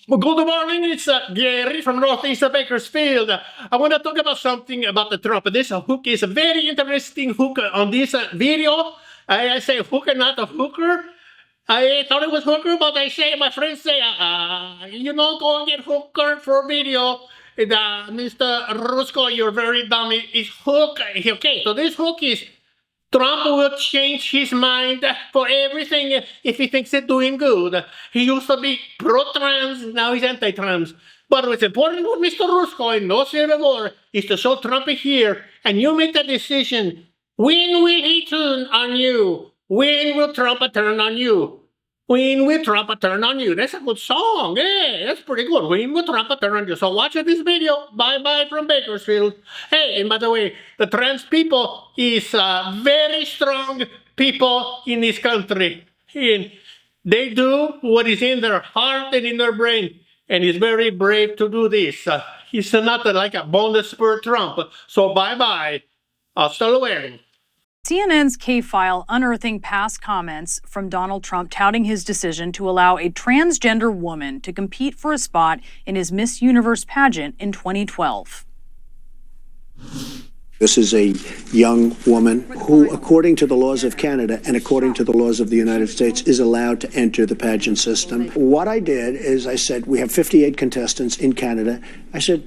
Well, good morning. It's Gary from Northeast of Bakersfield. I want to talk about something about the Trump. This hook is a very interesting hook on this video. I say hooker, not a hooker. I thought it was hooker, but my friends say, go and get hooker for video. And, Mr. Rusko, you're very dumb. It's hook. Okay, so this hook is Trump will change his mind for everything if he thinks it's doing good. He used to be pro-trans, now he's anti-trans. But what's important with Mr. Rusko and no civil war is to show Trump here, and you make the decision. When will he turn on you? When will Trump turn on you? When will Trump turn on you? That's a good song. Yeah, that's pretty good. When will Trump turn on you? So watch this video. Bye-bye from Bakersfield. Hey, and by the way, the trans people is very strong people in this country. And they do what is in their heart and in their brain. And he's very brave to do this. He's not like a boneless spur Trump. So bye-bye. Hasta luego. CNN's K-File unearthing past comments from Donald Trump touting his decision to allow a transgender woman to compete for a spot in his Miss Universe pageant in 2012. This is a young woman who, according to the laws of Canada and according to the laws of the United States, is allowed to enter the pageant system. What I did is I said, we have 58 contestants in Canada. I said,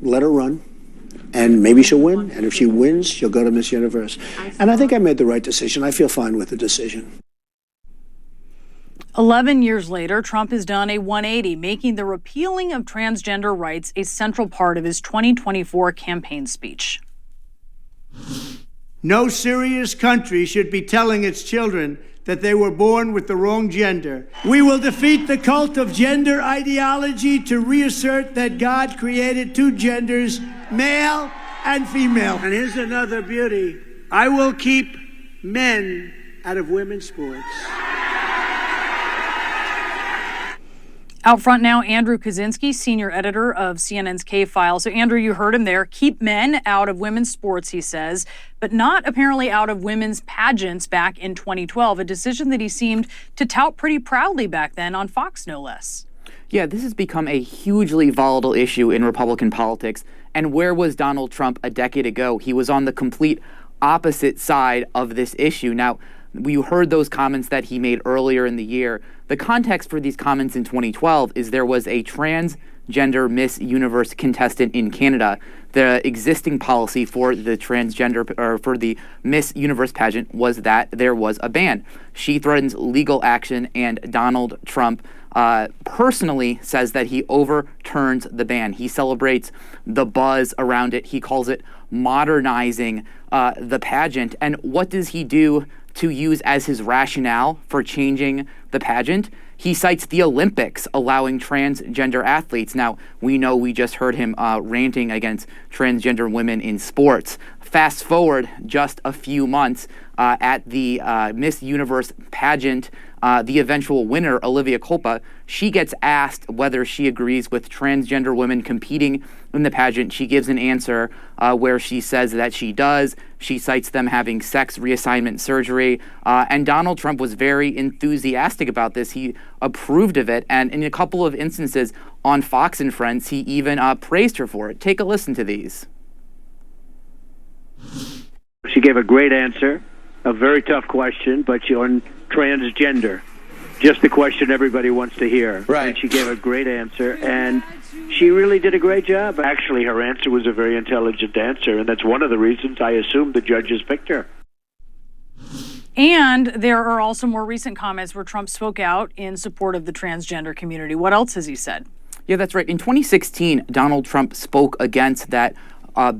let her run. And maybe she'll win. And if she wins, she'll go to Miss Universe. And I think I made the right decision. I feel fine with the decision. 11 years later, Trump has done a 180, making the repealing of transgender rights a central part of his 2024 campaign speech. No serious country should be telling its children that they were born with the wrong gender. We will defeat the cult of gender ideology to reassert that God created two genders, male and female. And here's another beauty. I will keep men out of women's sports. Out front now, Andrew Kaczynski, senior editor of CNN's K-File. So, Andrew, you heard him there. Keep men out of women's sports, he says, but not apparently out of women's pageants back in 2012, a decision that he seemed to tout pretty proudly back then on Fox, no less. Yeah, this has become a hugely volatile issue in Republican politics. And where was Donald Trump a decade ago? He was on the complete opposite side of this issue. Now, we heard those comments that he made earlier in the year. The context for these comments in 2012 is there was a transgender Miss Universe contestant in Canada. The existing policy for the transgender or for the Miss Universe pageant was that there was a ban. She threatens legal action, and Donald Trump personally says that he overturns the ban. He celebrates the buzz around it. He calls it modernizing the pageant. And what does he do to use as his rationale for changing the pageant? He cites the Olympics allowing transgender athletes. Now, we know we just heard him ranting against transgender women in sports. Fast forward just a few months at the Miss Universe pageant, the eventual winner, Olivia Culpa, she gets asked whether she agrees with transgender women competing in the pageant. She gives an answer where she says that she does. She cites them having sex reassignment surgery. And Donald Trump was very enthusiastic about this. He approved of it. And in a couple of instances on Fox and Friends, he even praised her for it. Take a listen to these. She gave a great answer, a very tough question, but she on transgender, just the question everybody wants to hear. Right. And she gave a great answer, and she really did a great job. Actually, her answer was a very intelligent answer, and that's one of the reasons I assume the judges picked her. And there are also more recent comments where Trump spoke out in support of the transgender community. What else has he said? Yeah, that's right. In 2016, Donald Trump spoke against that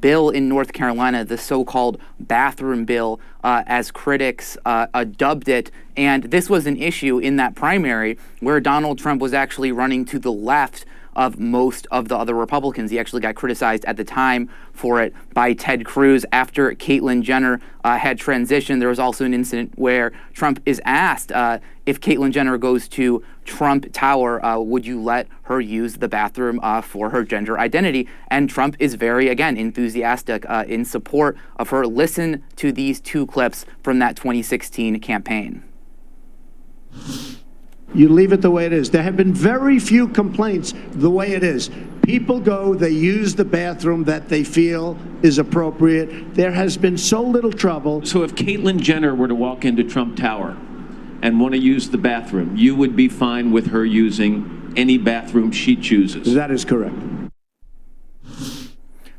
bill in North Carolina, the so-called bathroom bill, as critics dubbed it. And this was an issue in that primary where Donald Trump was actually running to the left of most of the other Republicans. He actually got criticized at the time for it by Ted Cruz. After Caitlyn Jenner had transitioned, there was also an incident where Trump is asked if Caitlyn Jenner goes to Trump Tower, would you let her use the bathroom for her gender identity? And Trump is very, again, enthusiastic in support of her. Listen to these two clips from that 2016 campaign. You leave it the way it is. There have been very few complaints the way it is. People go, they use the bathroom that they feel is appropriate. There has been so little trouble. So if Caitlyn Jenner were to walk into Trump Tower and want to use the bathroom, you would be fine with her using any bathroom she chooses? That is correct.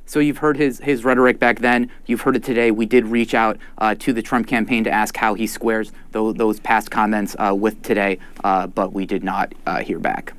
So you've heard his rhetoric back then. You've heard it today. We did reach out to the Trump campaign to ask how he squares those past comments with today, but we did not hear back.